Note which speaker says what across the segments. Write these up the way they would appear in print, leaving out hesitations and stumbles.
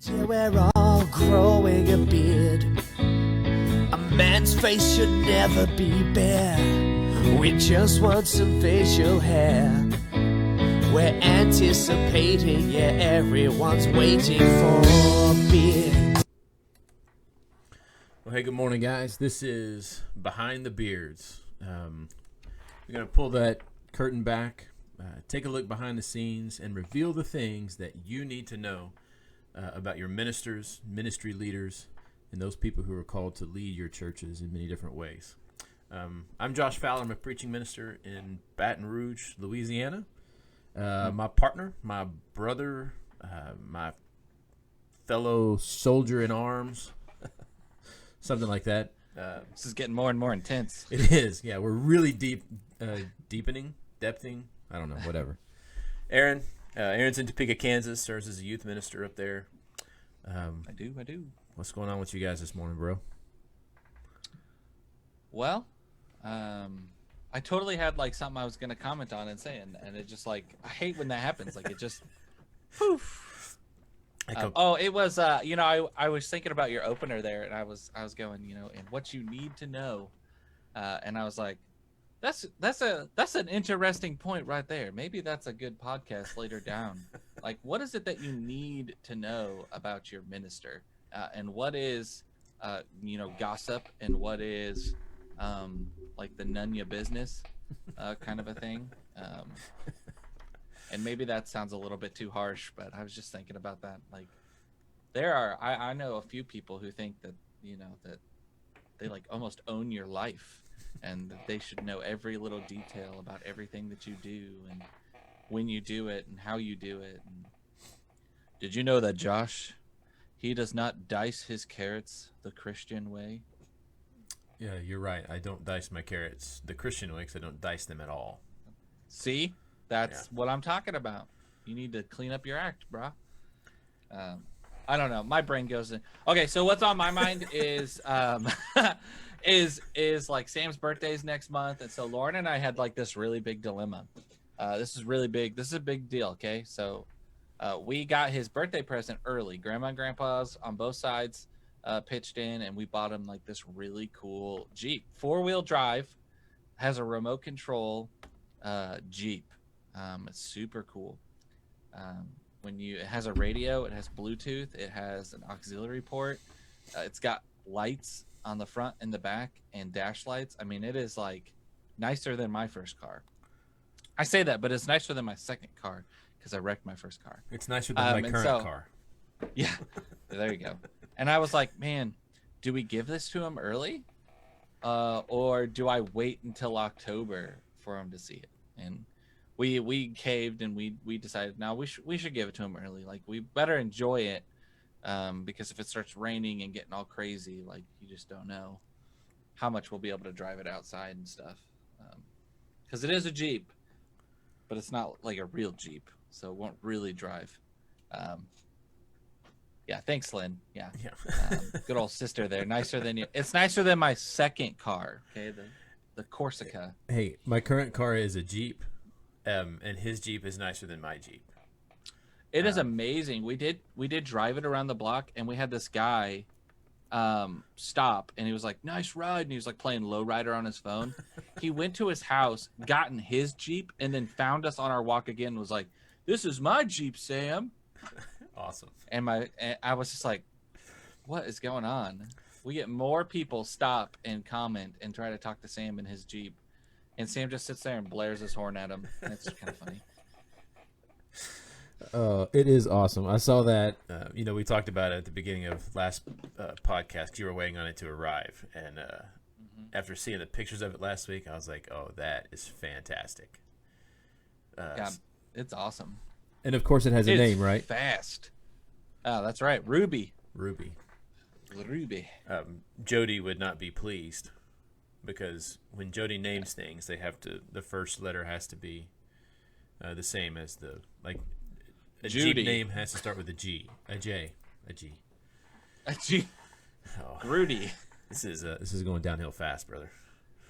Speaker 1: Till we're all growing a beard. A man's face should never be bare. We just want some facial hair. We're anticipating, yeah, everyone's waiting for a beard.
Speaker 2: Well, hey, good morning, guys. This is Behind the Beards. We're going to pull that curtain back, take a look behind the scenes, and reveal the things that you need to know about your ministers, ministry leaders, and those people who are called to lead your churches in many different ways. I'm Josh Fowler. I'm a preaching minister in Baton Rouge, Louisiana. My partner, my brother, my fellow soldier in arms, something like that.
Speaker 3: This is getting more and more intense.
Speaker 2: It is. Yeah, we're really deepening, depthing. I don't know, whatever. Aaron's in Topeka, Kansas, serves as a youth minister up there.
Speaker 3: I do.
Speaker 2: What's going on with you guys this morning, bro?
Speaker 3: Well, I totally had like something I was going to comment on and say, and it just like, I hate when that happens. Like it just, poof. It was, I was thinking about your opener there, and I was going, and what you need to know. And I was like, that's an interesting point right there. Maybe that's a good podcast later down. Like, what is it that you need to know about your minister? And what is, gossip, and what is, like the none ya business, kind of a thing. And maybe that sounds a little bit too harsh, but I was just thinking about that. Like, I know a few people who think that, that they like almost own your life, and that they should know every little detail about everything that you do, and when you do it, and how you do it. And did you know that Josh, he does not dice his carrots the Christian way?
Speaker 2: Yeah, you're right. I don't dice my carrots the Christian way because I don't dice them at all.
Speaker 3: See? That's what I'm talking about. You need to clean up your act, brah. I don't know. My brain goes in. Okay, so what's on my mind is is like Sam's birthday is next month, and so Lauren and I had like this really big dilemma. This is really big. This is a big deal, okay? So we got his birthday present early. Grandma and Grandpa's on both sides pitched in, and we bought him like this really cool Jeep. 4-wheel drive, has a remote control Jeep. It's super cool. It has a radio, it has Bluetooth, it has an auxiliary port. It's got lights on the front and the back and dash lights. I mean, it is like nicer than my first car. I say that, but it's nicer than my second car because I wrecked my first car.
Speaker 2: It's nicer than my current car.
Speaker 3: Yeah, there you go. And I was like, man, do we give this to him early? Or do I wait until October for him to see it? And we caved, and we decided, now we should give it to him early. Like, we better enjoy it, because if it starts raining and getting all crazy, like, you just don't know how much we'll be able to drive it outside and stuff. Because it is a Jeep, but it's not like a real Jeep, so it won't really drive. Yeah, thanks, Lynn. Yeah. Good old sister there. Nicer than you. It's nicer than my second car. Okay, the Corsica.
Speaker 2: Hey, my current car is a Jeep, and his Jeep is nicer than my Jeep.
Speaker 3: It is amazing. We did drive it around the block, and we had this guy stop, and he was like, "Nice ride," and he was like playing Lowrider on his phone. He went to his house, got in his Jeep, and then found us on our walk again. And was like, "This is my Jeep, Sam."
Speaker 2: Awesome.
Speaker 3: And I was just like, what is going on? We get more people stop and comment and try to talk to Sam in his Jeep, and Sam just sits there and blares his horn at him. It's kind of funny.
Speaker 2: It is awesome. I saw that. We talked about it at the beginning of last podcast. You were waiting on it to arrive, and after seeing the pictures of it last week, I was like, "Oh, that is fantastic."
Speaker 3: Yeah, it's awesome.
Speaker 2: And of course, it has a name, right?
Speaker 3: Fast. Oh, that's right, Ruby.
Speaker 2: Jody would not be pleased because when Jody names things, the first letter has to be the same as a
Speaker 3: Judy.
Speaker 2: Jeep name has to start with a G, a J, a G.
Speaker 3: A G.
Speaker 2: Oh,
Speaker 3: Rudy.
Speaker 2: This is going downhill fast, brother.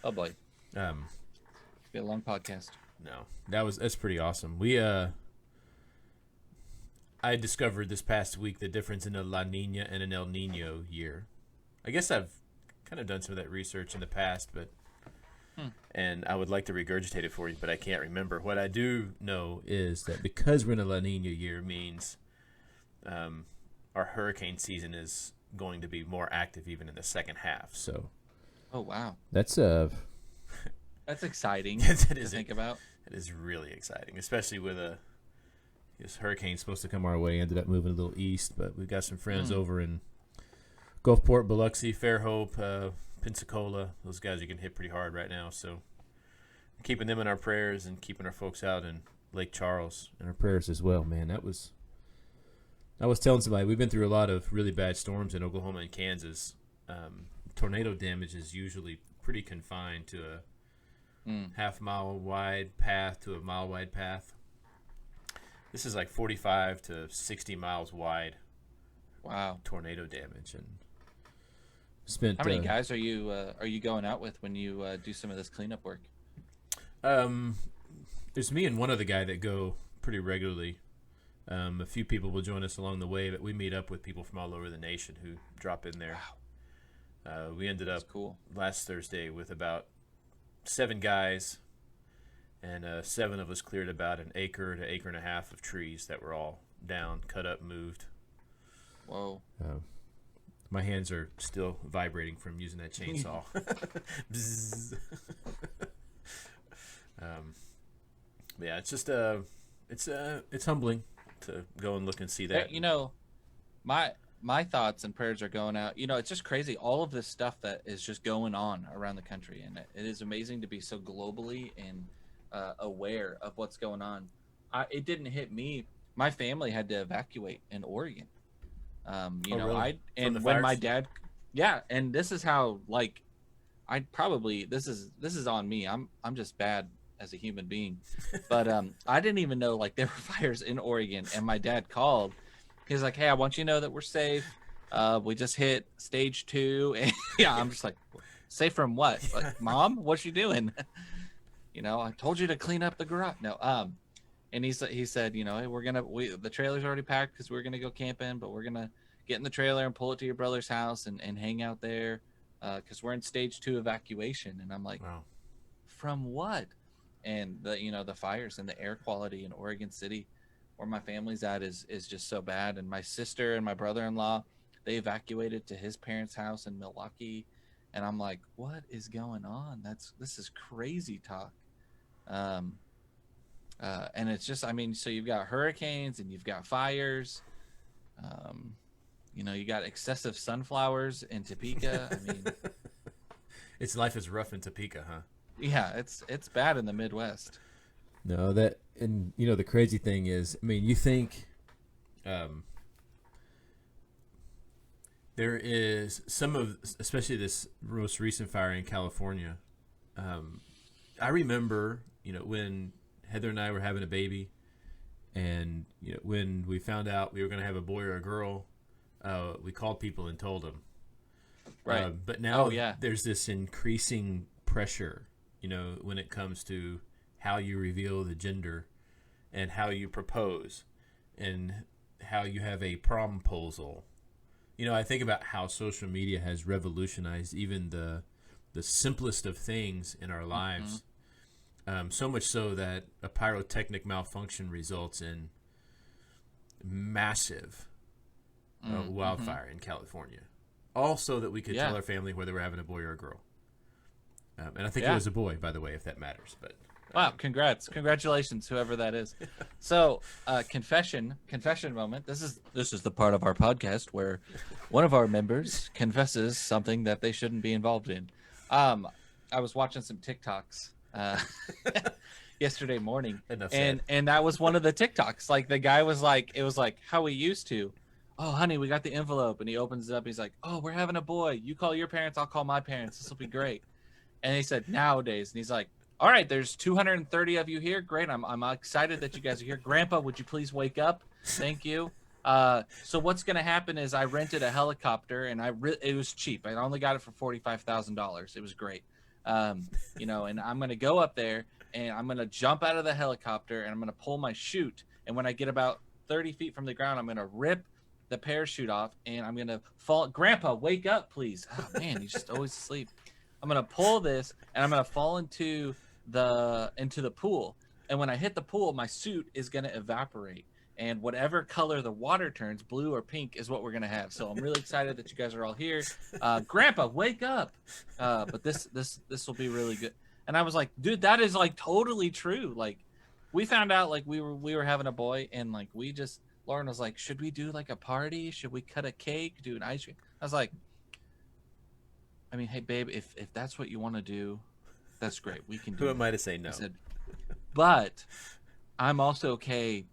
Speaker 3: Oh boy. Be a long podcast.
Speaker 2: No, that's pretty awesome. I discovered this past week the difference in a La Nina and an El Nino year. I guess I've kind of done some of that research in the past, but and I would like to regurgitate it for you, but I can't remember. What I do know is that because we're in a La Nina year means our hurricane season is going to be more active even in the second half. So,
Speaker 3: oh wow,
Speaker 2: that's
Speaker 3: exciting
Speaker 2: to
Speaker 3: think about.
Speaker 2: It is really exciting, especially with this hurricane supposed to come our way. Ended up moving a little east, but we've got some friends over in Gulfport, Biloxi, Fairhope, Pensacola. Those guys are getting hit pretty hard right now, so keeping them in our prayers and keeping our folks out in Lake Charles in our prayers as well. Man, I was telling somebody, we've been through a lot of really bad storms in Oklahoma and Kansas. Tornado damage is usually pretty confined to a half-mile wide path to a mile-wide path. This is like 45 to 60 miles wide.
Speaker 3: Wow.
Speaker 2: Tornado damage. And
Speaker 3: how many guys are you going out with when you do some of this cleanup work?
Speaker 2: There's me and one other guy that go pretty regularly. A few people will join us along the way, but we meet up with people from all over the nation who drop in there. Wow. We ended up last Thursday with about 7 guys, and 7 of us cleared about an acre to acre and a half of trees that were all down, cut up, moved.
Speaker 3: Whoa.
Speaker 2: My hands are still vibrating from using that chainsaw. Yeah, it's just it's humbling to go and look and see that.
Speaker 3: You know, my thoughts and prayers are going out. You know, it's just crazy, all of this stuff that is just going on around the country, and it is amazing to be so globally and aware of what's going on. It didn't hit me. My family had to evacuate in Oregon.
Speaker 2: Really?
Speaker 3: When my dad, and this is how, like, this is on me. I'm just bad as a human being, but I didn't even know like there were fires in Oregon, and my dad called. He's like, "Hey, I want you to know that we're safe. We just hit stage 2," and I'm just like, "Safe from what?" Like, Mom, what's you doing? I told you to clean up the garage. No, and he said, hey, the trailer's already packed because we're gonna go camping, but we're gonna get in the trailer and pull it to your brother's house and hang out there because we're in stage 2 evacuation. And I'm like,
Speaker 2: wow.
Speaker 3: From what? And the fires and the air quality in Oregon City, where my family's at, is just so bad. And my sister and my brother-in-law, they evacuated to his parents' house in Milwaukee, and I'm like, what is going on? This is crazy talk. And it's just, so you've got hurricanes and you've got fires. You got excessive sunflowers in Topeka.
Speaker 2: Its life is rough in Topeka, huh?
Speaker 3: Yeah, it's bad in the Midwest.
Speaker 2: No, and the crazy thing is, you think there is some of, especially this most recent fire in California. I remember, when Heather and I were having a baby, and when we found out we were going to have a boy or a girl, we called people and told them.
Speaker 3: Right.
Speaker 2: But now there's this increasing pressure, when it comes to how you reveal the gender and how you propose and how you have a promposal. I think about how social media has revolutionized even the simplest of things in our lives. So much so that a pyrotechnic malfunction results in massive wildfire in California. All so that we could tell our family whether we're having a boy or a girl. And I think it was a boy, by the way, if that matters. But
Speaker 3: wow, congratulations, whoever that is. So, confession moment. This is the part of our podcast where one of our members confesses something that they shouldn't be involved in. I was watching some TikToks yesterday morning, and that was one of the TikToks. Like, the guy was like, it was like how we used to. Oh, honey, we got the envelope, and he opens it up. He's like, oh, we're having a boy. You call your parents, I'll call my parents. This will be great. And he said nowadays, and he's like, all right, there's 230 of you here. Great. I'm excited that you guys are here. Grandpa, would you please wake up? Thank you. So what's going to happen is I rented a helicopter, and it was cheap. I only got it for $45,000. It was great. And I'm going to go up there, and I'm going to jump out of the helicopter, and I'm going to pull my chute. And when I get about 30 feet from the ground. I'm going to rip the parachute off and I'm going to fall. Grandpa, wake up, please. Oh, man, he's just always asleep. I'm going to pull this and I'm going to fall into the pool. And when I hit the pool, my suit is going to evaporate. And whatever color the water turns, blue or pink, is what we're going to have. So I'm really excited that you guys are all here. Grandpa, wake up. But this will be really good. And I was like, dude, that is like totally true. Like, we found out like we were having a boy, and like Lauren was like, should we do like a party? Should we cut a cake, do an ice cream? I was like, I mean, hey babe, if that's what you want to do, that's great. We can do
Speaker 2: Who
Speaker 3: it.
Speaker 2: am I to say no?
Speaker 3: I said, but I'm also okay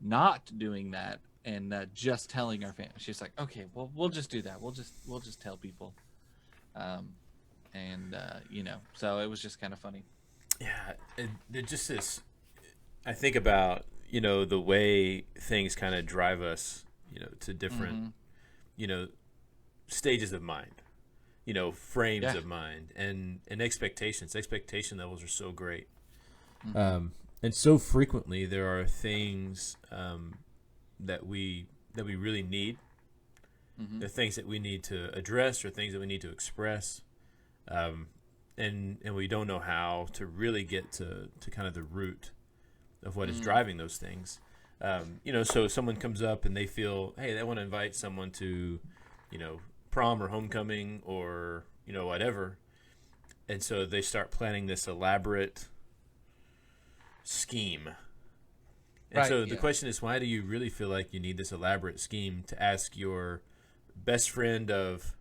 Speaker 3: not doing that and just telling our family. She's like, okay, well, we'll just do that. We'll just tell people. You know, so it was just kind of funny.
Speaker 2: Yeah, it just is. I think about, you know, the way things kind of drive us, you know, to different, you know, stages of mind, you know, frames of mind, and expectations. Expectation levels are so great. And so frequently there are things that we really need. The things that we need to address, or things that we need to express, and we don't know how to really get to kind of the root of what is driving those things. You know, so someone comes up and they feel, hey, they want to invite someone to, you know, prom or homecoming or, you know, whatever, and so they start planning this elaborate scheme. And so the question is, why do you really feel like you need this elaborate scheme to ask your best friend of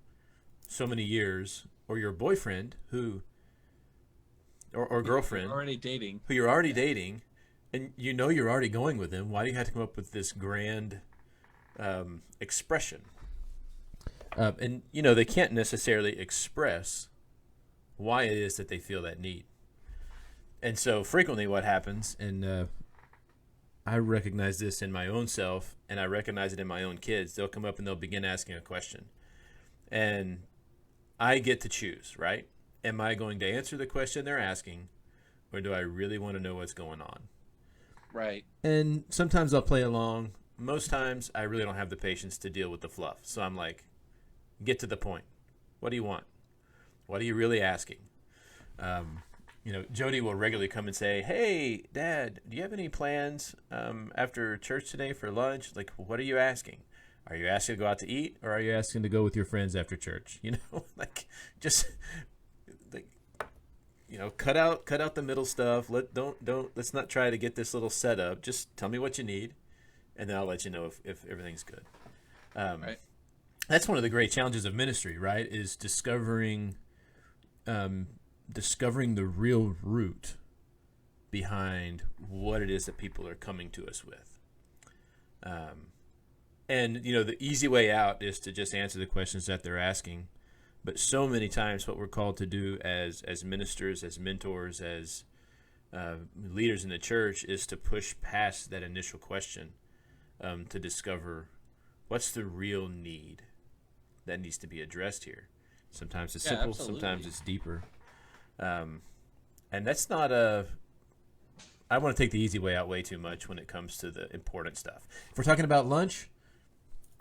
Speaker 2: so many years, or your boyfriend who or girlfriend
Speaker 3: who
Speaker 2: you're already dating, and you know you're already going with them? Why do you have to come up with this grand expression? And you know, they can't necessarily express why it is that they feel that need. And so frequently what happens, and I recognize this in my own self, and I recognize it in my own kids, they'll come up and they'll begin asking a question. And I get to choose, right? Am I going to answer the question they're asking, or do I really want to know what's going on?
Speaker 3: Right.
Speaker 2: And sometimes I'll play along. Most times I really don't have the patience to deal with the fluff. So I'm like, get to the point. What do you want? What are you really asking? You know, Jody will regularly come and say, hey, Dad, do you have any plans after church today for lunch? Like, what are you asking? Are you asking to go out to eat, or are you asking to go with your friends after church? You know, like, just, like, you know, cut out the middle stuff. Let's not try to get this little setup. Just tell me what you need, and then I'll let you know if everything's good.
Speaker 3: Right.
Speaker 2: That's one of the great challenges of ministry, right? Is discovering the real root behind what it is that people are coming to us with. And, you know, the easy way out is to just answer the questions that they're asking. But so many times what we're called to do as ministers, as mentors, as leaders in the church is to push past that initial question to discover what's the real need that needs to be addressed here. Sometimes it's simple,
Speaker 3: absolutely.
Speaker 2: Sometimes it's deeper. And that's not I want to take the easy way out way too much when it comes to the important stuff. If we're talking about lunch,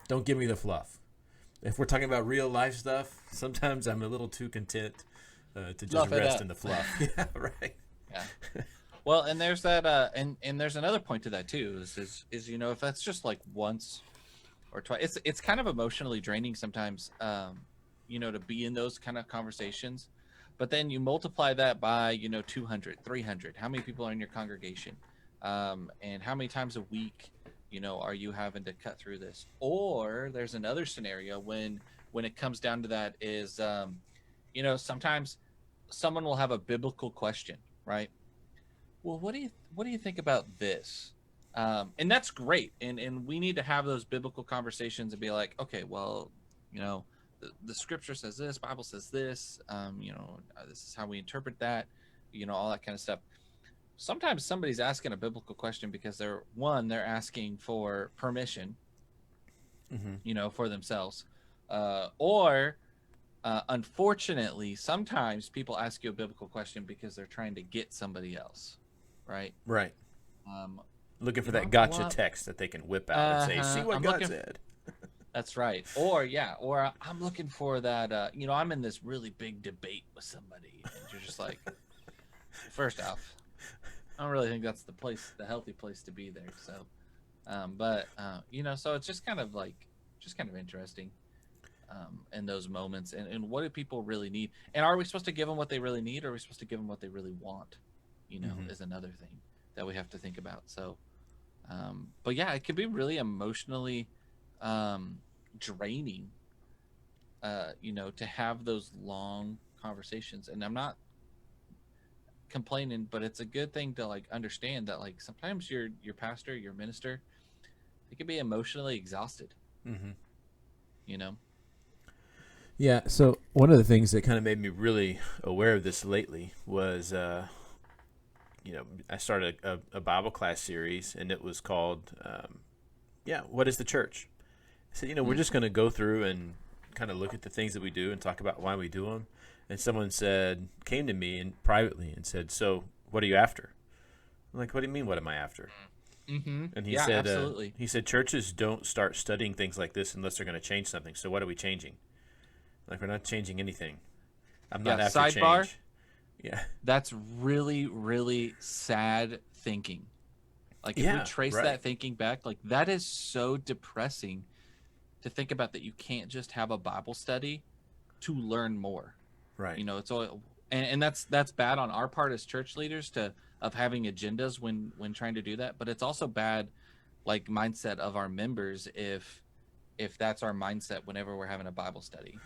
Speaker 2: don't give me the fluff. If we're talking about real life stuff, sometimes I'm a little too content to just rest in the fluff. Yeah, right.
Speaker 3: Yeah. Well, and there's that, and there's another point to that too. Is you know, if that's just like once or twice, it's kind of emotionally draining sometimes. You know, to be in those kind of conversations. But then you multiply that by, you know, 200, 300. How many people are in your congregation? And how many times a week, you know, are you having to cut through this? Or there's another scenario when it comes down to that is, you know, sometimes someone will have a biblical question, right? Well, what do you think about this? And that's great. And we need to have those biblical conversations and be like, okay, well, you know, the scripture says this, Bible says this, you know, this is how we interpret that, you know, all that kind of stuff. Sometimes somebody's asking a biblical question because they're asking for permission, you know, for themselves, or unfortunately, sometimes people ask you a biblical question because they're trying to get somebody else, right?
Speaker 2: Right. Looking for
Speaker 3: You know,
Speaker 2: that
Speaker 3: I'm
Speaker 2: gotcha
Speaker 3: pull up-
Speaker 2: text that they can whip out and say, see what
Speaker 3: I'm
Speaker 2: God
Speaker 3: looking-
Speaker 2: said.
Speaker 3: That's right. Or I'm looking for that. You know, I'm in this really big debate with somebody, and you're just like, first off, I don't really think that's the healthy place to be there. So, you know, so it's just kind of interesting in those moments. And what do people really need? And are we supposed to give them what they really need, or are we supposed to give them what they really want? You know, is another thing that we have to think about. So, but yeah, it can be really emotionally draining, you know, to have those long conversations. And I'm not complaining, but it's a good thing to like understand that like sometimes your pastor, your minister, they can be emotionally exhausted. You know.
Speaker 2: Yeah, so one of the things that kind of made me really aware of this lately was, you know, I started a Bible class series, and it was called, What is the Church? I said, you know, we're just going to go through and kind of look at the things that we do and talk about why we do them. And someone came to me and privately and said, so what are you after? I'm like, what do you mean, what am I after? And he said,
Speaker 3: absolutely.
Speaker 2: He said, churches don't start studying things like this unless they're going to change something. So what are we changing? Like, we're not changing anything. I'm not after
Speaker 3: sidebar,
Speaker 2: change. Yeah.
Speaker 3: That's really, really sad thinking. Like, if we trace that thinking back, like, that is so depressing to think about, that you can't just have a Bible study to learn more.
Speaker 2: Right.
Speaker 3: You know, it's all, and that's bad on our part as church leaders of having agendas when trying to do that. But it's also bad, like, mindset of our members if that's our mindset whenever we're having a Bible study.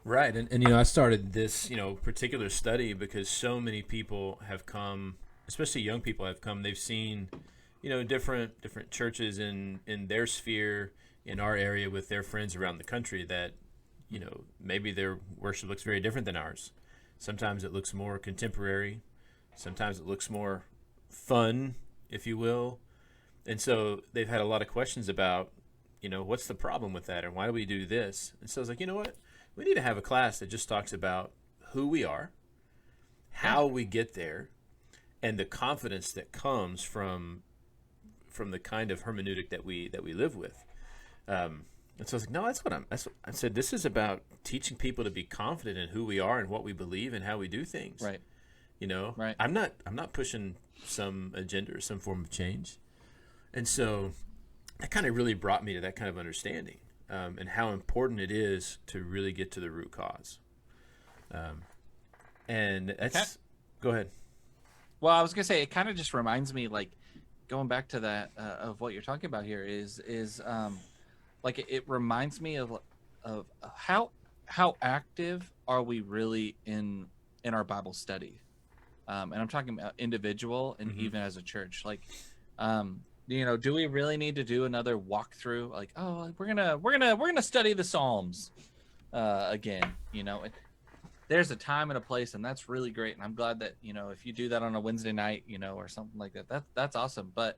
Speaker 2: Right. And you know, I started this, you know, particular study because so many people have come, especially young people have come. They've seen, you know, different churches in their sphere, in our area, with their friends around the country, that, you know, maybe their worship looks very different than ours. Sometimes it looks more contemporary. Sometimes it looks more fun, if you will. And so they've had a lot of questions about, you know, what's the problem with that, and why do we do this? And so I was like, you know what? We need to have a class that just talks about who we are, how we get there, and the confidence that comes from the kind of hermeneutic that we live with. And so I was like, no, that's what I said. This is about teaching people to be confident in who we are and what we believe and how we do things.
Speaker 3: Right.
Speaker 2: You know,
Speaker 3: right.
Speaker 2: I'm not pushing some agenda or some form of change. And so that kind of really brought me to that kind of understanding, and how important it is to really get to the root cause. And that's, go ahead.
Speaker 3: Well, I was going to say, it kind of just reminds me, like, going back to that, of what you're talking about here is like, it reminds me of how active are we really in our Bible study? And I'm talking about individual and even as a church. Like, you know, do we really need to do another walkthrough? Like, oh, we're gonna study the Psalms again. You know, there's a time and a place, and that's really great. And I'm glad that, you know, if you do that on a Wednesday night, you know, or something like that, that's awesome. But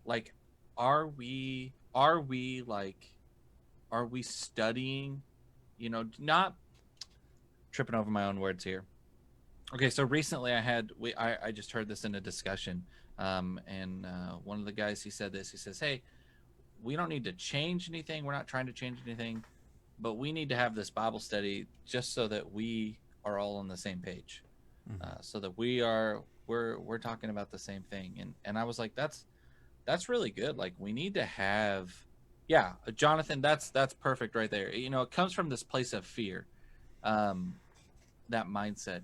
Speaker 3: like, are we studying? You know, not tripping over my own words here. Okay, so recently I just heard this in a discussion, and one of the guys, he said this. He says, "Hey, we don't need to change anything. We're not trying to change anything, but we need to have this Bible study just so that we are all on the same page, so that we're talking about the same thing." And I was like, that's really good. Like, we need to have, yeah, Jonathan, that's perfect right there. You know, it comes from this place of fear, that mindset,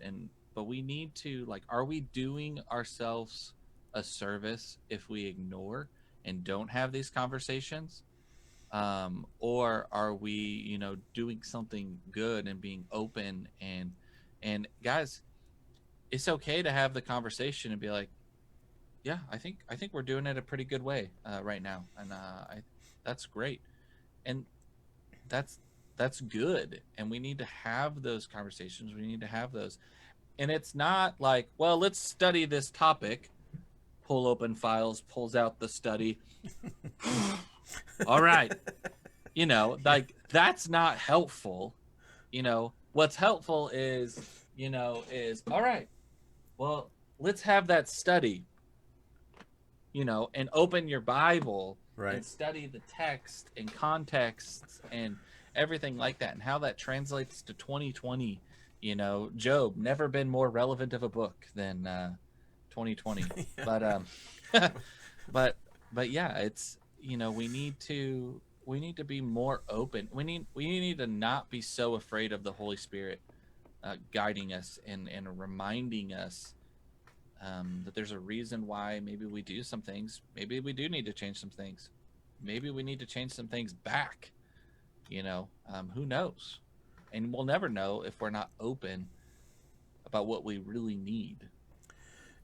Speaker 3: but we need to, like, are we doing ourselves a service if we ignore and don't have these conversations? Or are we, you know, doing something good and being open? And guys, it's okay to have the conversation and be like, yeah, I think we're doing it a pretty good way right now, and that's great, and that's good, and we need to have those conversations. We need to have those, and it's not like, well, let's study this topic. Pull open files, pulls out the study. All right, you know, like, that's not helpful. You know, what's helpful is all right, well, let's have that study. and open your Bible
Speaker 2: Right.
Speaker 3: and study the text and contexts and everything like that, and how that translates to 2020. Job, never been more relevant of a book than 2020.
Speaker 2: Yeah.
Speaker 3: But but yeah, it's we need to be more open. We need to not be so afraid of the Holy Spirit guiding us and reminding us that there's a reason why maybe we do some things. Maybe we do need to change some things. Maybe we need to change some things back. Who knows? And we'll never know if we're not open about what we really need.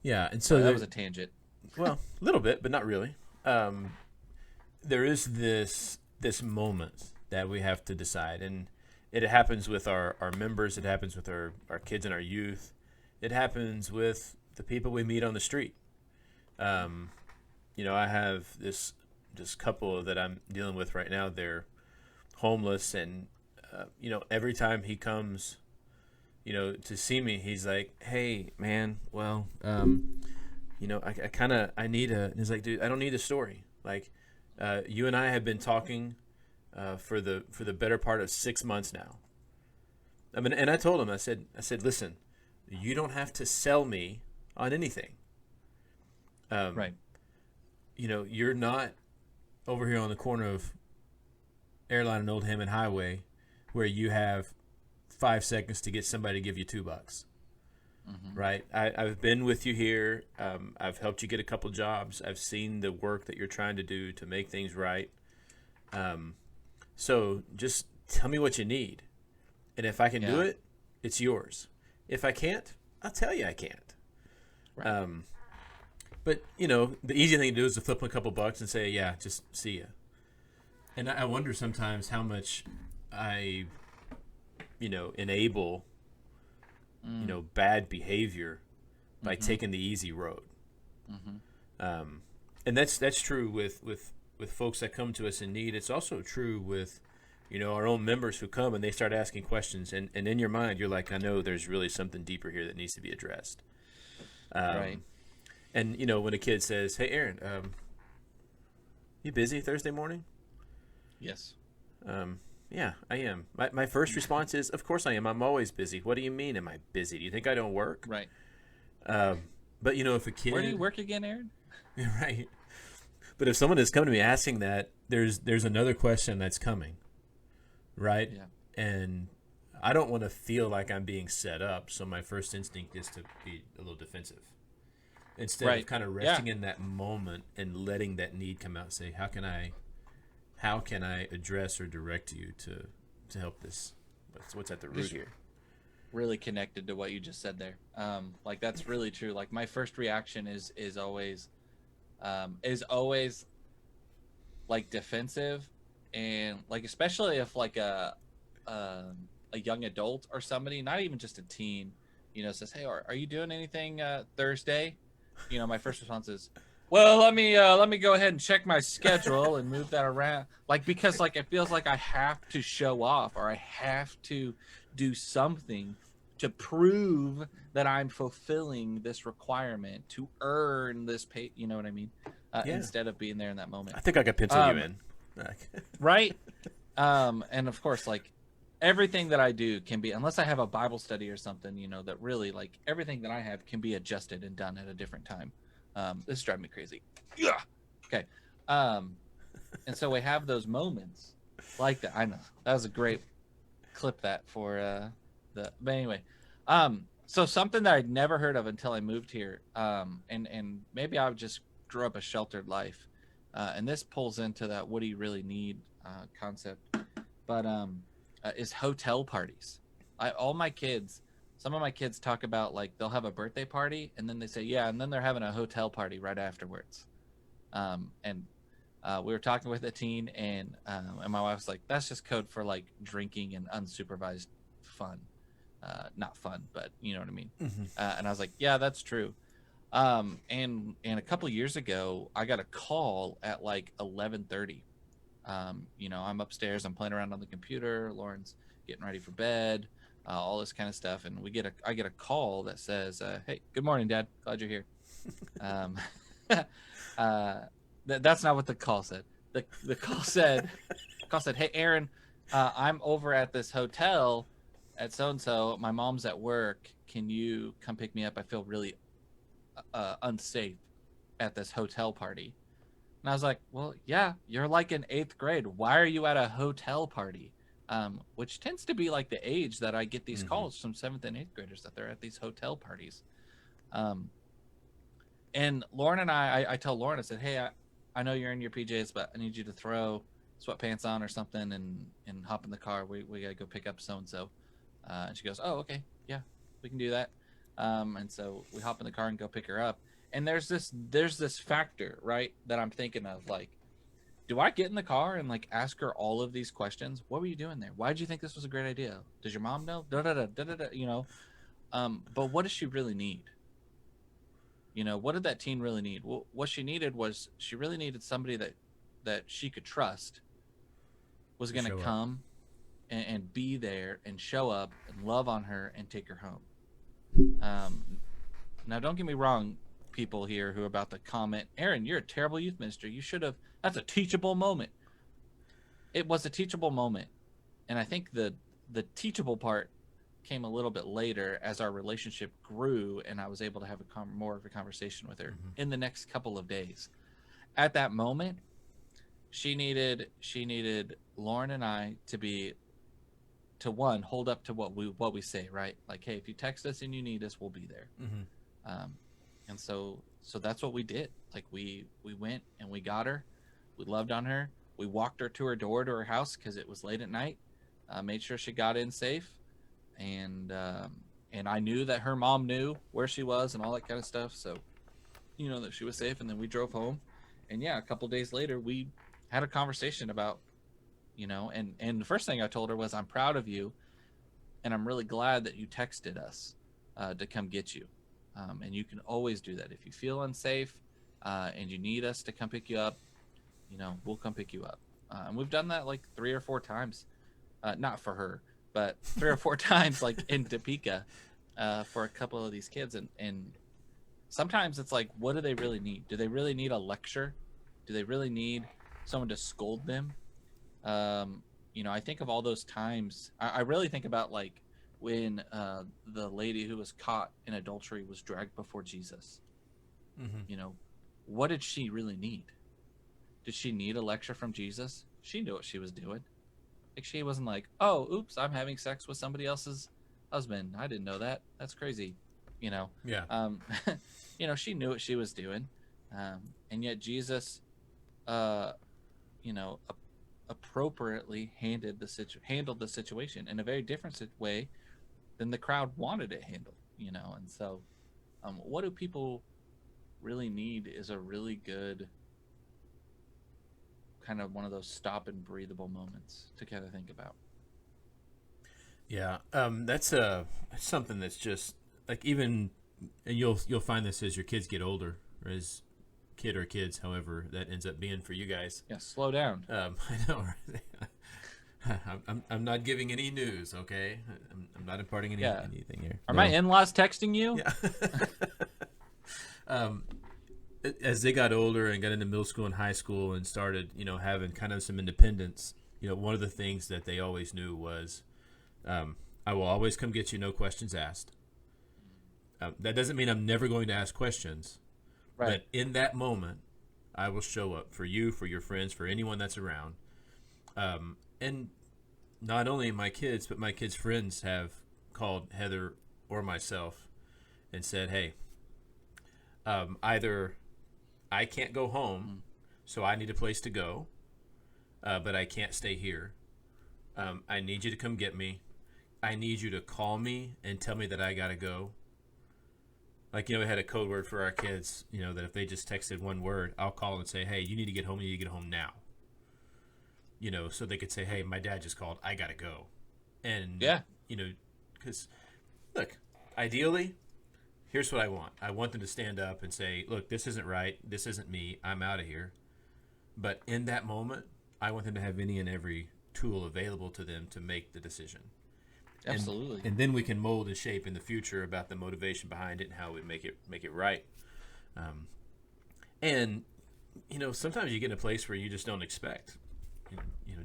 Speaker 2: Yeah, and so
Speaker 3: that was a tangent.
Speaker 2: Well, a little bit, but not really. There is this moment that we have to decide, and it happens with our members. It happens with our kids and our youth. It happens with the people we meet on the street. I have this couple that I'm dealing with right now. They're homeless, and every time he comes, to see me, he's like, "Hey, man, well, I need a." And he's like, "Dude, I don't need a story. Like, you and I have been talking for the better part of 6 months now. I mean, and I told him, I said, listen, you don't have to sell me on anything.
Speaker 3: Right.
Speaker 2: You're not over here on the corner of Airline and Old Hammond Highway where you have 5 seconds to get somebody to give you $2. Mm-hmm. Right. I've been with you here. I've helped you get a couple jobs. I've seen the work that you're trying to do to make things right. So just tell me what you need. And if I can do it, it's yours. If I can't, I'll tell you I can't. Right. But, the easy thing to do is to flip them a couple bucks and say, yeah, just see ya. And I wonder sometimes how much I, enable, bad behavior by taking the easy road. Mm-hmm. And that's true with folks that come to us in need. It's also true with, our own members who come and they start asking questions. And in your mind, you're like, I know there's really something deeper here that needs to be addressed.
Speaker 3: Right.
Speaker 2: And, when a kid says, hey, Aaron, you busy Thursday morning?
Speaker 3: Yes.
Speaker 2: Yeah, I am. My first response is, of course I am. I'm always busy. What do you mean, am I busy? Do you think I don't work?
Speaker 3: Right.
Speaker 2: But, if a kid...
Speaker 3: Where do you work again, Aaron?
Speaker 2: Right. But if someone has come to me asking that, there's another question that's coming, right? Yeah. And I don't want to feel like I'm being set up, so my first instinct is to be a little defensive. Instead of kind of resting in that moment and letting that need come out and say, how can I address or direct you to help this? What's at the root here?
Speaker 3: Really connected to what you just said there. Like that's really true. Like my first reaction is always like defensive, and like especially if like a young adult or somebody, not even just a teen, says, hey, are you doing anything Thursday? My first response is, well, let me go ahead and check my schedule and move that around. Like, because like it feels like I have to show off, or I have to do something to prove that I'm fulfilling this requirement to earn this pay. You know what I mean? Instead of being there in that moment.
Speaker 2: I think I could pencil you in.
Speaker 3: Right. And of course, like everything that I do can be, unless I have a Bible study or something, that really like everything that I have can be adjusted and done at a different time. This is driving me crazy. Yeah. Okay. And so we have those moments like that. I know that was a great clip that for but anyway, so something that I'd never heard of until I moved here. And maybe I just grew up a sheltered life. And this pulls into that, what do you really need concept, but is hotel parties. Some of my kids talk about like they'll have a birthday party and then they say, yeah, and then they're having a hotel party right afterwards. And we were talking with a teen and my wife's like, that's just code for like drinking and unsupervised fun. Not fun, but you know what I mean? Mm-hmm. And I was like, yeah, that's true. And a couple of years ago, I got a call at like 11:30. I'm upstairs, I'm playing around on the computer. Lauren's getting ready for bed, all this kind of stuff. And I get a call that says, hey, good morning, Dad. Glad you're here. That's not what the call said. The call said, "Hey, Aaron, I'm over at this hotel at so and so. My mom's at work. Can you come pick me up? I feel really unsafe at this hotel party." And I was like, "Well, yeah, you're like in 8th grade. Why are you at a hotel party?" Which tends to be like the age that I get these calls from 7th and 8th graders, that they're at these hotel parties. And Lauren and I tell Lauren, I said, "Hey, I know you're in your PJs, but I need you to throw sweatpants on or something and hop in the car. We got to go pick up so-and-so." And she goes, "Oh, okay. Yeah, we can do that." And so we hop in the car and go pick her up. And there's this factor, right, that I'm thinking of, like, do I get in the car and like ask her all of these questions? What were you doing there? Why did you think this was a great idea? Does your mom know? Da da da da da da. But what does she really need? What did that teen really need? Well, what she needed was, she really needed somebody that she could trust was going to come and be there and show up and love on her and take her home. Now, don't get me wrong, people here who are about to comment, "Aaron, you're a terrible youth minister. You should have, that's a teachable moment." It was a teachable moment. And I think the teachable part came a little bit later as our relationship grew and I was able to have more of a conversation with her in the next couple of days. At that moment, she needed Lauren and I to one, hold up to what we say, right? Like, "Hey, if you text us and you need us, we'll be there." And so that's what we did. Like, we went and we got her. We loved on her. We walked her to her door, to her house, because it was late at night. Made sure she got in safe. And I knew that her mom knew where she was and all that kind of stuff. So, that she was safe. And then we drove home. And yeah, a couple days later, we had a conversation about, and the first thing I told her was, "I'm proud of you. And I'm really glad that you texted us to come get you. And you can always do that. If you feel unsafe and you need us to come pick you up, we'll come pick you up." And we've done that like 3 or 4 times. Not for her, but 3 or 4 times, like in Topeka, for a couple of these kids. And sometimes it's like, what do they really need? Do they really need a lecture? Do they really need someone to scold them? I think of all those times. I really think about, like, when the lady who was caught in adultery was dragged before Jesus. What did she really need? Did she need a lecture from Jesus? She knew what she was doing. Like, she wasn't like, "Oh, oops, I'm having sex with somebody else's husband. I didn't know that. That's crazy." Yeah. She knew what she was doing. And yet Jesus, appropriately handled the situation in a very different way than the crowd wanted it handled. And so, what do people really need is a really good kind of one of those stop and breathable moments to kind of think about.
Speaker 2: Yeah, that's something that's just like, even, and you'll find this as your kids get older, or as kid or kids, however that ends up being for you guys.
Speaker 3: Yeah, slow down.
Speaker 2: I know. I'm not giving any news, okay? I'm not imparting anything here.
Speaker 3: Are my in-laws texting you?
Speaker 2: Yeah. As they got older and got into middle school and high school and started, having kind of some independence, one of the things that they always knew was, "I will always come get you, no questions asked." That doesn't mean I'm never going to ask questions, right? But in that moment, I will show up for you, for your friends, for anyone that's around. And not only my kids, but my kids' friends have called Heather or myself and said, "Hey, either I can't go home, so I need a place to go, but I can't stay here. I need you to come get me. I need you to call me and tell me that I got to go." Like, we had a code word for our kids, that if they just texted one word, I'll call and say, "Hey, you need to get home. You need to get home now." So they could say, "Hey, my dad just called. I got to go." And, because, look, ideally, here's what I want. I want them to stand up and say, "Look, this isn't right. This isn't me. I'm out of here." But in that moment, I want them to have any and every tool available to them to make the decision.
Speaker 3: Absolutely.
Speaker 2: And then we can mold and shape in the future about the motivation behind it and how we make it right. And, sometimes you get in a place where you just don't expect.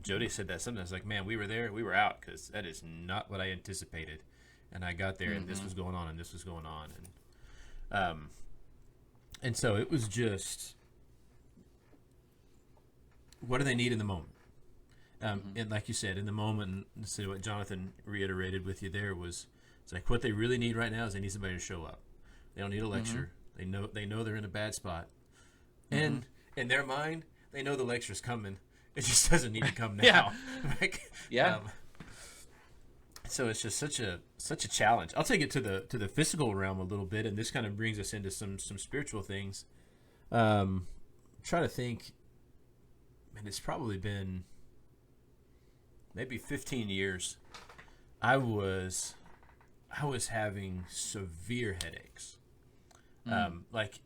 Speaker 2: Jody said that sometimes, like, man, we were there, we were out, because that is not what I anticipated. And I got there, and this was going on, and this was going on. And so it was just, what do they need in the moment? And like you said, in the moment, and so what Jonathan reiterated with you there was, it's like what they really need right now is they need somebody to show up. They don't need a lecture. They know they're in a bad spot, and in their mind, they know the lecture's coming. It just doesn't need to come now. So it's just such a challenge. I'll take it to the physical realm a little bit, and this kind of brings us into some spiritual things. Try to think, and it's probably been maybe 15 years. I was having severe headaches. Like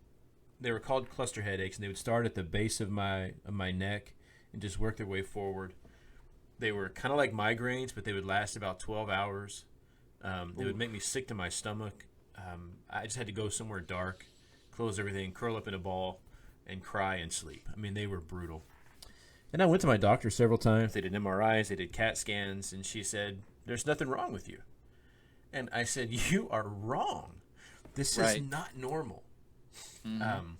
Speaker 2: they were called cluster headaches, and they would start at the base of my neck and just work their way forward. They were kind of like migraines, but they would last about 12 hours. They would make me sick to my stomach. I just had to go somewhere dark, close everything, curl up in a ball, and cry and sleep. I mean, they were brutal. And I went to my doctor several times. They did MRIs, they did CAT scans, and she said, "There's nothing wrong with you." And I said, "You are wrong. This is not normal." And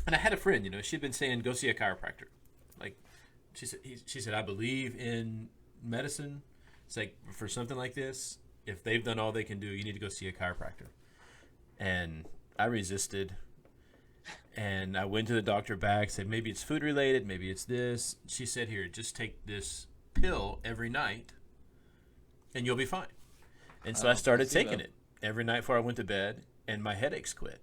Speaker 2: I had a friend, she'd been saying, "Go see a chiropractor." Like, she said, "I believe in medicine. It's like, for something like this, if they've done all they can do, you need to go see a chiropractor." And I resisted. And I went to the doctor back, said, maybe it's food related, maybe it's this. She said, "Here, just take this pill every night and you'll be fine." And so I started taking it every night before I went to bed, and my headaches quit.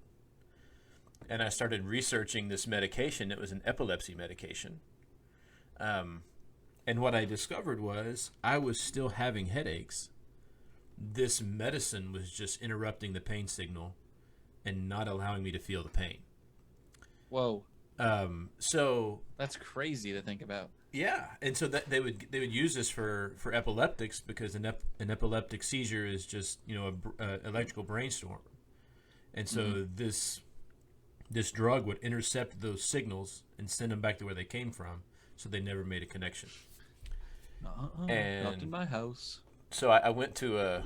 Speaker 2: And I started researching this medication. It was an epilepsy medication. And what I discovered was I was still having headaches. This medicine was just interrupting the pain signal and not allowing me to feel the pain.
Speaker 3: Whoa.
Speaker 2: So
Speaker 3: that's crazy to think about.
Speaker 2: Yeah, and so that they would use this for epileptics, because an epileptic seizure is just a electrical brainstorm, and so this drug would intercept those signals and send them back to where they came from, so they never made a connection. And
Speaker 3: not in my house.
Speaker 2: So I went to a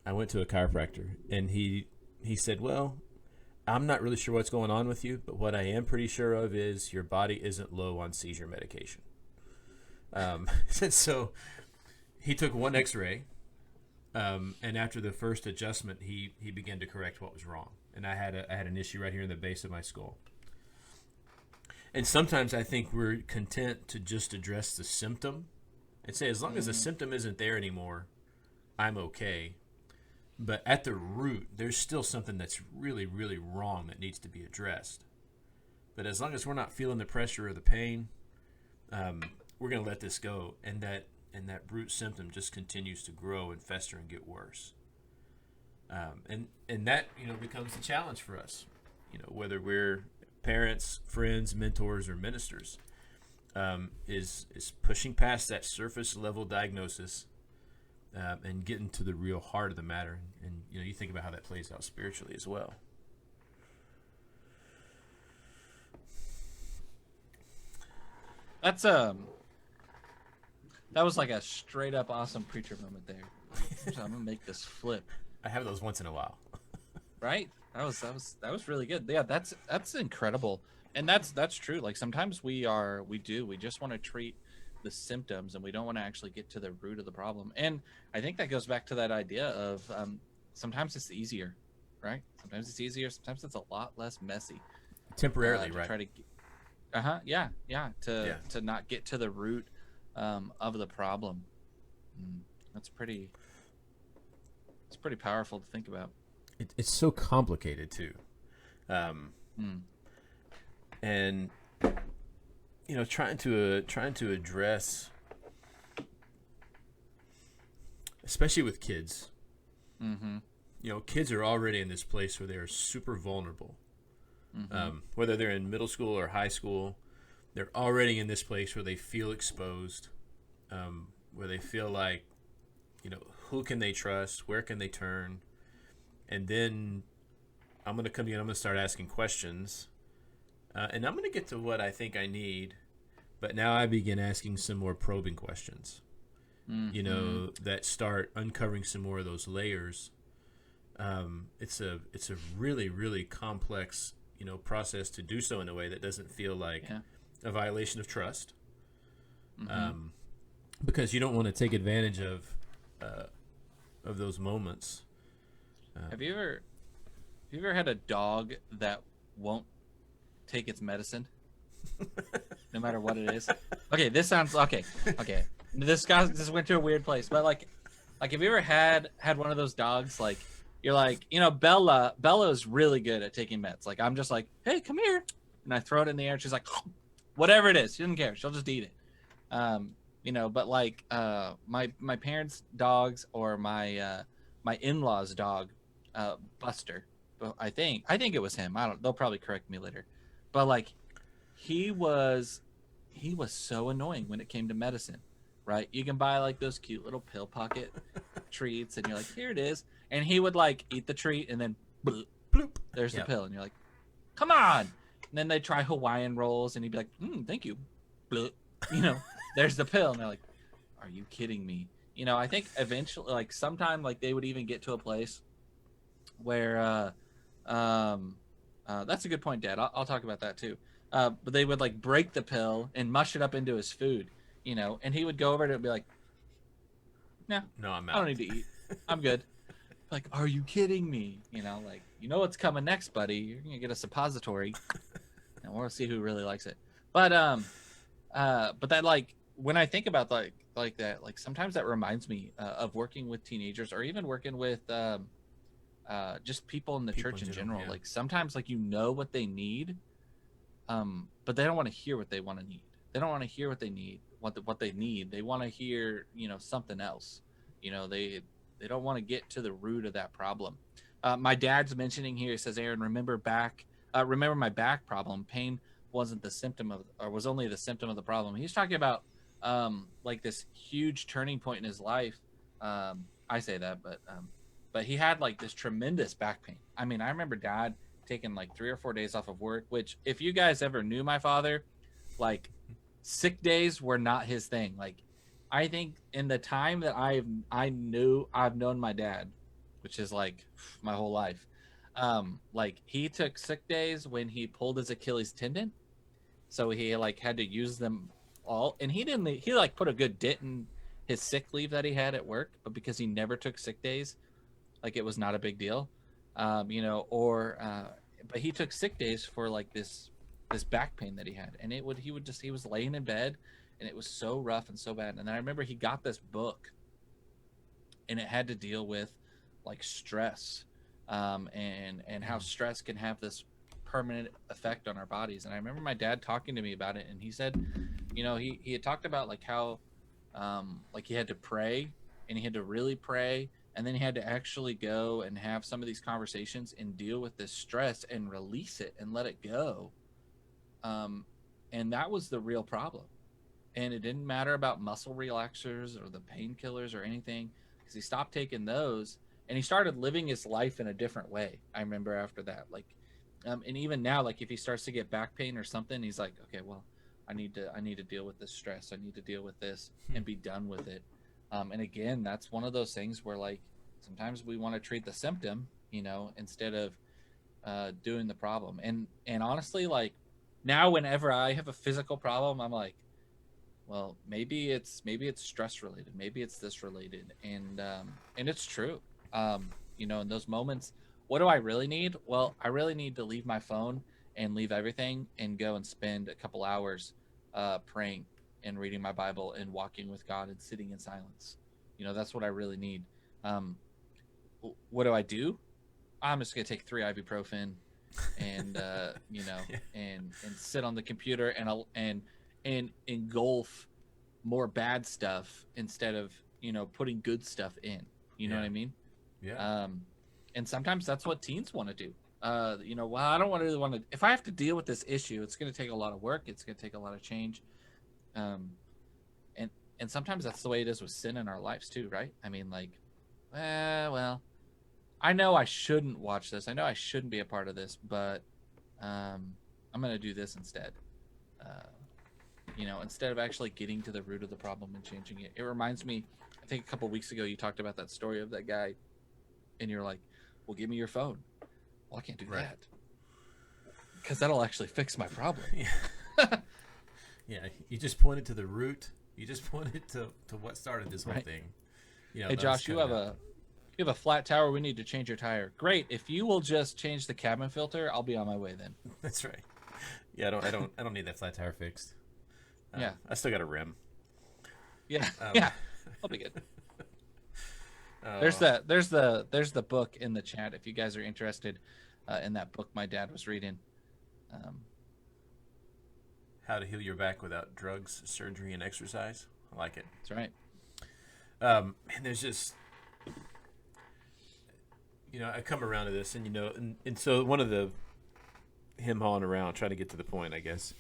Speaker 2: chiropractor, and he said, "Well, I'm not really sure what's going on with you, but what I am pretty sure of is your body isn't low on seizure medication." And so he took one X-ray, and after the first adjustment, he began to correct what was wrong. And I had an issue right here in the base of my skull. And sometimes I think we're content to just address the symptom and say, as long as the symptom isn't there anymore, I'm okay. But at the root, there's still something that's really, really wrong that needs to be addressed. But as long as we're not feeling the pressure or the pain, we're going to let this go. And that root symptom just continues to grow and fester and get worse. And that, becomes the challenge for us, whether we're parents, friends, mentors, or ministers, is pushing past that surface level diagnosis and getting to the real heart of the matter. And you think about how that plays out spiritually as well.
Speaker 3: That's that was like a straight up awesome preacher moment there. I'm gonna make this flip.
Speaker 2: I have those once in a while.
Speaker 3: Right? That was really good. Yeah, that's incredible. And that's true. Like sometimes we just want to treat the symptoms, and we don't want to actually get to the root of the problem. And I think that goes back to that idea of sometimes it's easier, right? Sometimes it's easier. Sometimes it's a lot less messy.
Speaker 2: Temporarily, right?
Speaker 3: Try to to not get to the root of the problem. It's pretty powerful to think about.
Speaker 2: It's so complicated too, and trying to address, especially with kids. Kids are already in this place where they are super vulnerable. Whether they're in middle school or high school, they're already in this place where they feel exposed, where they feel like, who can they trust? Where can they turn? And then I'm going to come in, I'm going to start asking questions. And I'm going to get to what I think I need, but now I begin asking some more probing questions.
Speaker 3: Mm-hmm.
Speaker 2: That start uncovering some more of those layers. It's a really, really complex, process to do so in a way that doesn't feel like a violation of trust.
Speaker 3: Mm-hmm.
Speaker 2: Because you don't want to take advantage of those moments.
Speaker 3: Have you ever had a dog that won't take its medicine, no matter what it is? Okay, this sounds okay. Okay, this went to a weird place, but like have you ever had one of those dogs like you're like Bella's really good at taking meds. Like I'm just like, hey, come here, and I throw it in the air, and she's like, whatever it is, she doesn't care, she'll just eat it. But like my parents' dogs or my in-laws' dog, Buster. I think it was him. I don't. They'll probably correct me later. But like, he was so annoying when it came to medicine. Right? You can buy like those cute little pill pocket treats, and you're like, here it is. And he would like eat the treat, and then bloop,
Speaker 2: Bloop.
Speaker 3: there's the
Speaker 2: Yep.
Speaker 3: pill, and you're like, come on. And then they try Hawaiian rolls, and he'd be like, thank you. Bloop. There's the pill, and they're like, are you kidding me? I think eventually, like sometime, like they would even get to a place where that's a good point, Dad. I'll talk about that too. But they would like break the pill and mush it up into his food, and he would go over to it and be like, no,
Speaker 2: I'm
Speaker 3: I
Speaker 2: out.
Speaker 3: don't need to eat, I'm good. Like, are you kidding me? Like, what's coming next, buddy? You're gonna get a suppository, and we'll see who really likes it. But that, like, when I think about like that, like sometimes that reminds me of working with teenagers, or even working with just people in the church in general.
Speaker 2: yeah.
Speaker 3: Like sometimes, like, what they need, but they don't want to hear what they want to need. They don't want to hear what they need, what they need. They want to hear something else. They don't want to get to the root of that problem. My dad's mentioning here, he says, Aaron, remember my back problem. Pain wasn't the symptom of, or was only the symptom of the problem. He's talking about like this huge turning point in his life. I say that, but he had like this tremendous back pain. I mean, I remember Dad taking like 3 or 4 days off of work, which if you guys ever knew my father, like sick days were not his thing. Like I think in the time that I've known my dad, which is like my whole life, like he took sick days when he pulled his Achilles tendon, so he like had to use them all, and he like put a good dent in his sick leave that he had at work, but because he never took sick days, like it was not a big deal. But he took sick days for like this back pain that he had, and he was laying in bed, and it was so rough and so bad. And then I remember he got this book, and it had to deal with like stress, and how stress can have this permanent effect on our bodies. And I remember my dad talking to me about it, and he said, he had talked about like how like he had to pray, and he had to really pray, and then he had to actually go and have some of these conversations and deal with this stress and release it and let it go. And that was the real problem. And it didn't matter about muscle relaxers or the painkillers or anything, because he stopped taking those, and he started living his life in a different way. I remember after that, like, and even now, like if he starts to get back pain or something, he's like, okay, well, I need to deal with this stress. I need to deal with this and be done with it. And again, that's one of those things where like sometimes we want to treat the symptom, instead of doing the problem. And honestly, like now, whenever I have a physical problem, I'm like, well, maybe it's stress related, maybe it's this related, and it's true. In those moments, what do I really need? Well, I really need to leave my phone and leave everything and go and spend a couple hours praying and reading my Bible and walking with God and sitting in silence. That's what I really need. What do? I'm just gonna take 3 ibuprofen and and sit on the computer and engulf more bad stuff instead of putting good stuff in. You know what I mean?
Speaker 2: Yeah.
Speaker 3: And sometimes that's what teens want to do. Well, I don't really want to. If I have to deal with this issue, it's going to take a lot of work. It's going to take a lot of change. And sometimes that's the way it is with sin in our lives too, right? I mean, like, well, I know I shouldn't watch this. I know I shouldn't be a part of this, but I'm gonna do this instead. Instead of actually getting to the root of the problem and changing it. It reminds me, I think a couple weeks ago you talked about that story of that guy, and you're like, "Well, give me your phone." Well, I can't do that because that'll actually fix my problem.
Speaker 2: Yeah. Yeah, you just pointed to the root. You just pointed to what started this whole thing.
Speaker 3: Hey, Josh, you have a flat tower. We need to change your tire. Great. If you will just change the cabin filter, I'll be on my way then.
Speaker 2: That's right. Yeah, I don't need that flat tire fixed.
Speaker 3: Yeah,
Speaker 2: I still got a rim.
Speaker 3: Yeah, yeah, I'll be good. There's the book in the chat if you guys are interested in that book my dad was reading.
Speaker 2: How to heal your back without drugs, surgery, and exercise. I like it.
Speaker 3: That's right.
Speaker 2: And there's just, I come around to this, and so one of the him hauling around, trying to get to the point, I guess.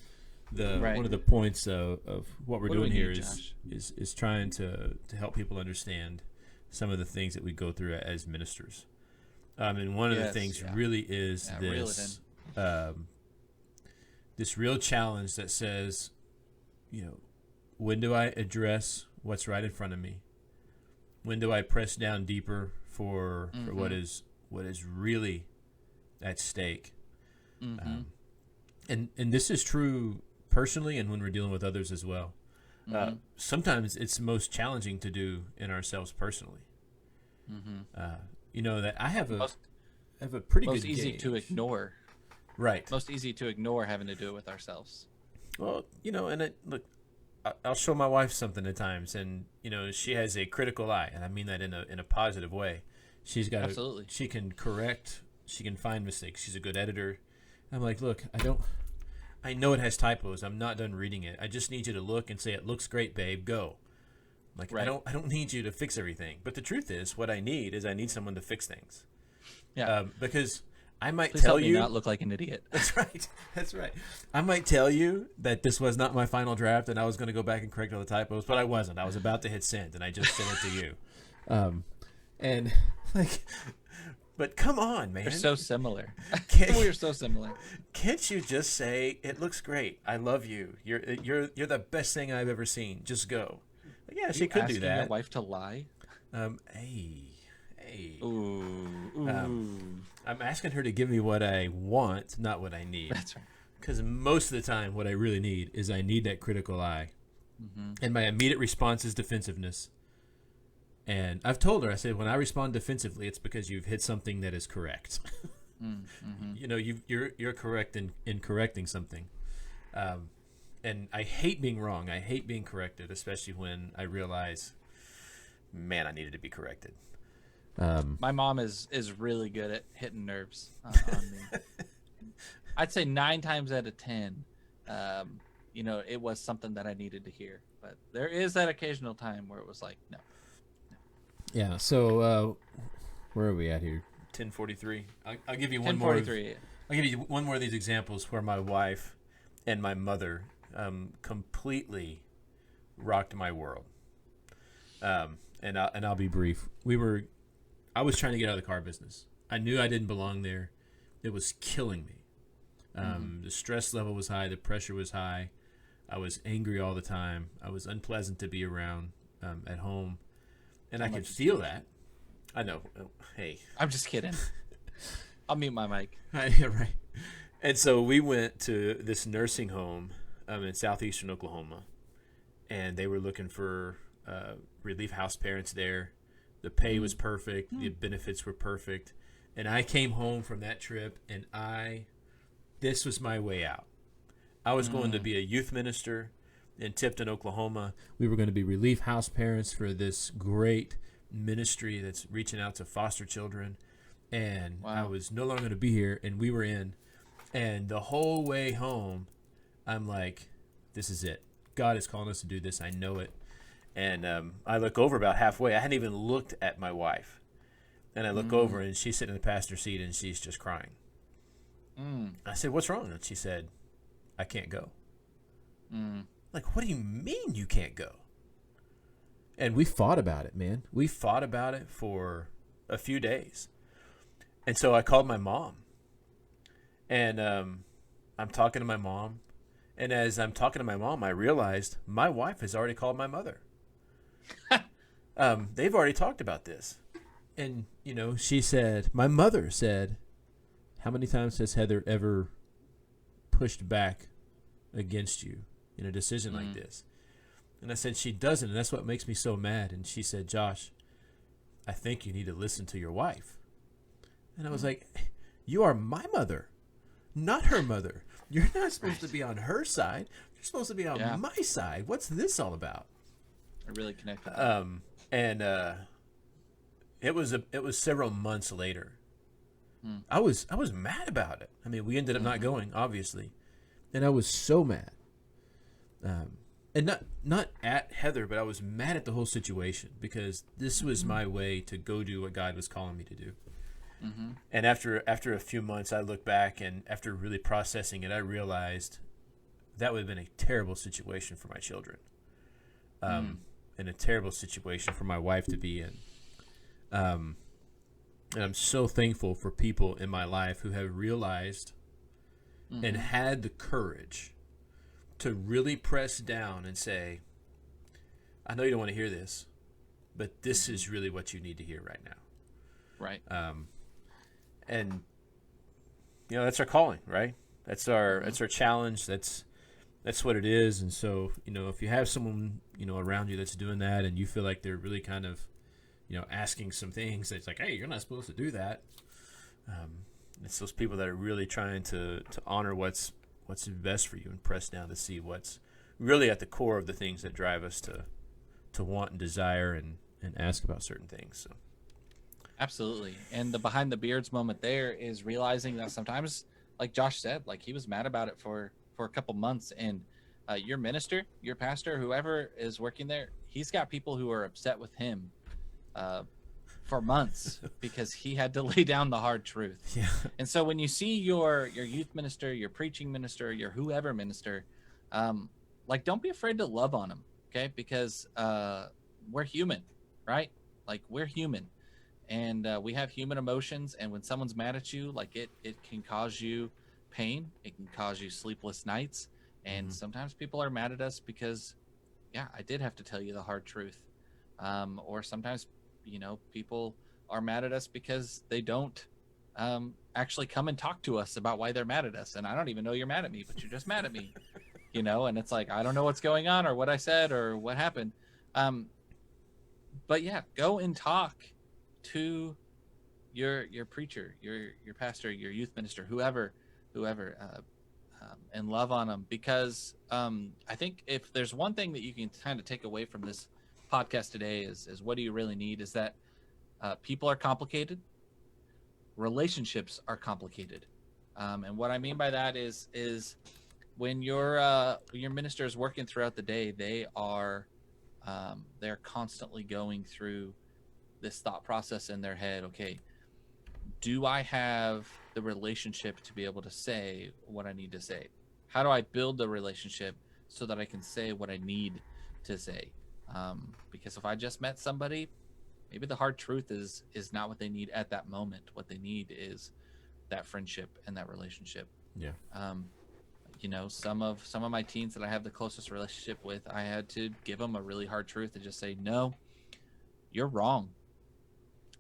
Speaker 2: One of the points of what we're doing here is trying to help people understand some of the things that we go through as ministers. And one of the things really is this this real challenge that says, when do I address what's right in front of me? When do I press down deeper for what is really at stake? Mm-hmm. And this is true personally and when we're dealing with others as well. Mm-hmm. Sometimes it's most challenging to do in ourselves personally. Mm-hmm. That I have a pretty good
Speaker 3: most easy
Speaker 2: gauge.
Speaker 3: To ignore.
Speaker 2: Right.
Speaker 3: Most easy to ignore having to do it with ourselves.
Speaker 2: Well, look, I'll show my wife something at times, and she has a critical eye, and I mean that in a positive way. She's got
Speaker 3: absolutely.
Speaker 2: She can correct. She can find mistakes. She's a good editor. I'm like, look, I know it has typos. I'm not done reading it. I just need you to look and say it looks great, babe. Go. Like I don't need you to fix everything. But the truth is, what I need someone to fix things. Yeah. Because I might tell you
Speaker 3: not look like an idiot.
Speaker 2: That's right. That's right. I might tell you that this was not my final draft and I was going to go back and correct all the typos, but I wasn't. I was about to hit send and I just sent it to you. And like, but come on, man.
Speaker 3: We're so similar. We're so similar.
Speaker 2: Can't you just say it looks great? I love you. You're the best thing I've ever seen. Just go. Like, yeah, she could do that.
Speaker 3: Your wife to lie?
Speaker 2: Hey.
Speaker 3: Ooh.
Speaker 2: I'm asking her to give me what I want, not what I need.
Speaker 3: That's right.
Speaker 2: Because most of the time, what I really need is I need that critical eye. Mm-hmm. And my immediate response is defensiveness. And I've told her, I said, when I respond defensively, it's because you've hit something that is correct. Mm-hmm. You're correct in correcting something. And I hate being wrong. I hate being corrected, especially when I realize, man, I needed to be corrected.
Speaker 3: My mom is really good at hitting nerves on me. I'd say 9 times out of 10, it was something that I needed to hear. But there is that occasional time where it was like, no.
Speaker 2: Yeah. So where are we at here? 10:43. I'll give you one more. 10:43. I'll give you one more of these examples where my wife and my mother completely rocked my world. And I'll be brief. I was trying to get out of the car business. I knew I didn't belong there. It was killing me. The stress level was high. The pressure was high. I was angry all the time. I was unpleasant to be around at home. And I could feel that. I know. Hey.
Speaker 3: I'm just kidding. I'll mute my mic.
Speaker 2: Yeah, right. And so we went to this nursing home in southeastern Oklahoma. And they were looking for relief house parents there. The pay was perfect. The benefits were perfect. And I came home from that trip, and this was my way out. I was going to be a youth minister in Tipton, Oklahoma. We were going to be relief house parents for this great ministry that's reaching out to foster children. And I was no longer going to be here, and we were in. And the whole way home, I'm like, this is it. God is calling us to do this. I know it. And I look over about halfway. I hadn't even looked at my wife. And I look over, and she's sitting in the passenger seat, and she's just crying. I said, what's wrong? And she said, I can't go. Like, what do you mean you can't go? And we fought about it, man. We fought about it for a few days. And so I called my mom. And I'm talking to my mom, and as I'm talking to my mom, I realized my wife has already called my mother. They've already talked about this. And, she said, my mother said, how many times has Heather ever pushed back against you in a decision like this? And I said, she doesn't, and that's what makes me so mad. And she said, Josh, I think you need to listen to your wife. And I was like, you are my mother, not her mother. You're not supposed to be on her side. You're supposed to be on my side. What's this all about?
Speaker 3: I really connected.
Speaker 2: It was several months later. I was mad about it. I mean, we ended up not going, obviously, and I was so mad. And not at Heather, but I was mad at the whole situation because this was my way to go do what God was calling me to do. And after a few months, I look back, and after really processing it, I realized that would have been a terrible situation for my children, and a terrible situation for my wife to be in. And I'm so thankful for people in my life who have realized and had the courage to really press down and say, I know you don't want to hear this, but this is really what you need to hear right now.
Speaker 3: Right.
Speaker 2: And that's our calling, right? That's our challenge. That's what it is. And so, if you have someone, around you that's doing that, and you feel like they're really kind of, asking some things that's like, hey, you're not supposed to do that. It's those people that are really trying to honor what's best for you and press down to see what's really at the core of the things that drive us to want and desire and ask about certain things. So.
Speaker 3: Absolutely. And the behind the beards moment there is realizing that sometimes, like Josh said, like he was mad about it for a couple months, and your minister, your pastor, whoever is working there, he's got people who are upset with him for months because he had to lay down the hard truth.
Speaker 2: Yeah.
Speaker 3: And so when you see your youth minister, your preaching minister, your whoever minister, like don't be afraid to love on them, okay? Because we're human, right? Like we're human. And we have human emotions, and when someone's mad at you, like it can cause you pain. It can cause you sleepless nights. And sometimes people are mad at us because, I did have to tell you the hard truth. Or sometimes, people are mad at us because they don't actually come and talk to us about why they're mad at us. And I don't even know you're mad at me, but you're just mad at me, and it's like, I don't know what's going on or what I said or what happened. But go and talk to your preacher, your pastor, your youth minister, whoever, and love on them, because I think if there's one thing that you can kind of take away from this podcast today is what do you really need, is that people are complicated, relationships are complicated, and what I mean by that is when your minister is working throughout the day, they're constantly going through this thought process in their head. Okay, do I have the relationship to be able to say what I need to say? How do I build the relationship so that I can say what I need to say? Because if I just met somebody, maybe the hard truth is not what they need at that moment. What they need is that friendship and that relationship.
Speaker 2: Yeah.
Speaker 3: Some of my teens that I have the closest relationship with, I had to give them a really hard truth and just say, no, you're wrong.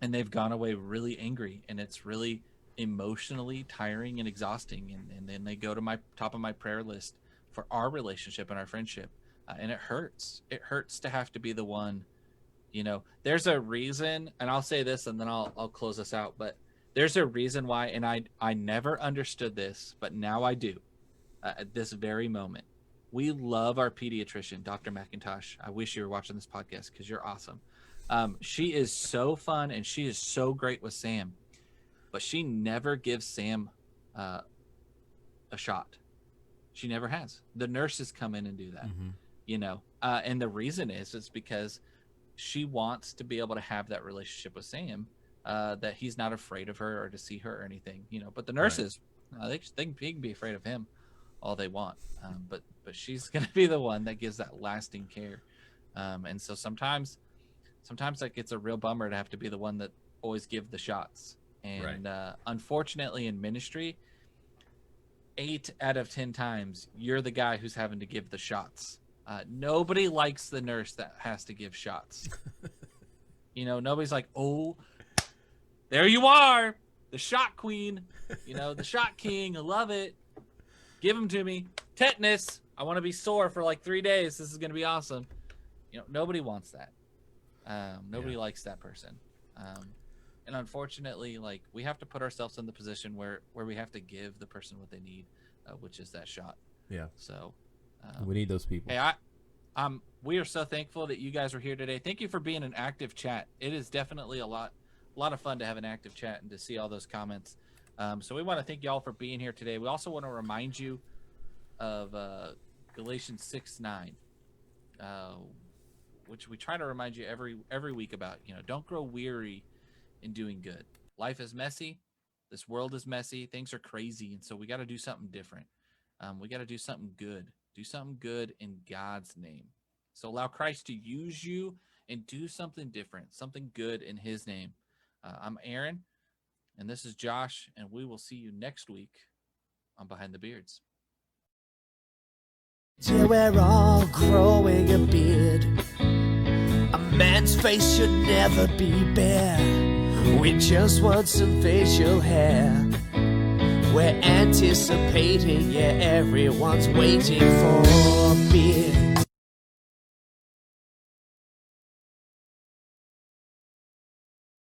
Speaker 3: And they've gone away really angry, and it's really emotionally tiring and exhausting. And then they go to my top of my prayer list for our relationship and our friendship. And it hurts. It hurts to have to be the one, there's a reason, and I'll say this and then I'll close this out, but there's a reason why, and I never understood this, but now I do at this very moment. We love our pediatrician, Dr. McIntosh. I wish you were watching this podcast because you're awesome. She is so fun, and she is so great with Sam, but she never gives Sam a shot. She never has. The nurses come in and do that, and the reason is because she wants to be able to have that relationship with Sam, that he's not afraid of her or to see her or anything, but the nurses, they can be afraid of him all they want. But she's going to be the one that gives that lasting care. And so sometimes like it's a real bummer to have to be the one that always give the shots. And unfortunately in ministry, 8 out of 10 times, you're the guy who's having to give the shots. Nobody likes the nurse that has to give shots. You know, nobody's like, oh, there you are, the shot queen, you know, the shot king. I love it. Give them to me. Tetanus. I want to be sore for like 3 days. This is going to be awesome. You know, nobody wants that. Nobody likes that person. And unfortunately, like, we have to put ourselves in the position where we have to give the person what they need, which is that shot.
Speaker 2: Yeah.
Speaker 3: So
Speaker 2: we need those people.
Speaker 3: hey, we are so thankful that you guys were here today. Thank you for being an active chat. It is definitely a lot of fun to have an active chat and to see all those comments. So we want to thank y'all for being here today. We also want to remind you of Galatians 6:9, which we try to remind you every week about. You know, don't grow weary in doing good. Life is messy. This world is messy. Things are crazy, and so we got to do something different. We got to do something good. Do something good in God's name. So allow Christ to use you and do something different, something good in His name. I'm Aaron, and this is Josh, and we will see you next week on Behind the Beards.
Speaker 1: Till we're all growing a beard. A man's face should never be bare. We just want some facial hair. We're anticipating, yeah, everyone's waiting for a beard.